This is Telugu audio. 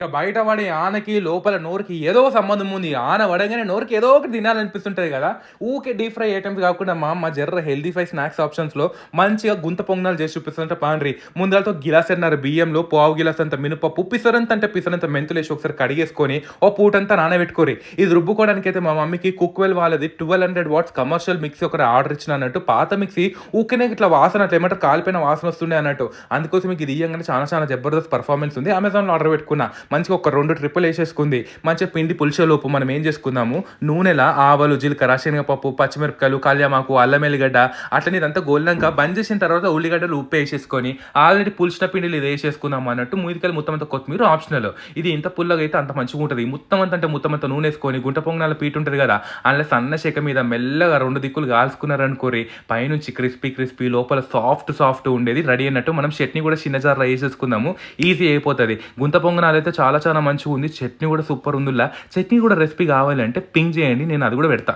ఇక బయట పడే ఆనకి, లోపల నోరుకి ఏదో సంబంధం ఉంది. ఆన పడంగానే నోరుకి ఏదో ఒకటి తినాలనిపిస్తుంటది గదా! ఊకే డీప్ ఫ్రై ఐటెమ్స్ కాకుండా మా అమ్మ జర్ర హెల్తీ స్నాక్స్ ఆప్షన్స్‌లో మంచిగా గుంత పొంగనాలు చేసి చూపిస్తుంటే పాండ్రి. ముందలతో గిలాసెన్నర బియ్యంలో పావు గిలాస్ అంత మినపప్పు, పిసరంత పిసరంత మెంతులేసి ఒకసారి కడిగేసుకొని, ఓ పూటంతా నానబెట్టుకోరి. ఇది రుబ్బుకోవడానికైతే మా మమ్మీకి కుక్‌వెల్ వాళ్ళది 1200 వాట్స్ కమర్షియల్ మిక్సీ ఒకటి ఆర్డర్ ఇచ్చిన అన్నట్టు. పాత మిక్సీ ఊకనే ఇట్లా వాసన అట్లా ఏమంటారు కాలిపోయిన వాసన వస్తుండే అన్నట్టు. అందుకోసం మీకు ఇది ఇయ్యంగానే చాలా జబర్దస్త్ పర్ఫార్మెన్స్ ఉంది. అమెజాన్‌లో ఆర్డర్ పెట్టుకున్నా. మంచిగా ఒక 2 ట్రిప్పులు ఏసేసుకుంది. మంచిగా పిండి పులిసేలోపు మనం ఏం చేసుకుందాము, నూనెల ఆవాలు, జీలకర్ర, శనగపప్పు, పచ్చిమిరపకాయలు, కల్యామాకు, అల్లం ఎల్లిగడ్డ అట్లనే ఇదంతా గోలినాక బంద్ చేసిన తర్వాత ఉల్లిగడ్డలు ఉప్పు వేసేసుకొని ఆల్రెడీ పులిసిన పిండిలు ఇది వేసేసుకుందాం అన్నట్టు. మీదికెళ్ళి మొత్తం అంతా కొత్తిమీర ఆప్షనల్. ఇది ఇంత పుల్లగా అయితే అంత మంచిగా ఉంటుంది. మొత్తం అంతా నూనె వేసుకొని గుంట పొంగనాల పీట ఉంటుంది కదా, అందులో సన్న శేఖ మీద మెల్లగా 2 దిక్కులు కాల్చుకున్నారనుకోరి, పైనుంచి క్రిస్పీ లోపల సాఫ్ట్ ఉండేది రెడీ అన్నట్టు. మనం చట్నీ కూడా చిన్న జార్లో వేసేసుకుందాము, ఈజీ అయిపోతుంది. గుంత పొంగనాలు అయితే చాలా మంచిగా ఉంది. చట్నీ కూడా సూపర్ ఉందిలా. చట్నీ కూడా రెసిపీ కావాలంటే పింగ్ చేయండి, నేను అది కూడా పెడతా.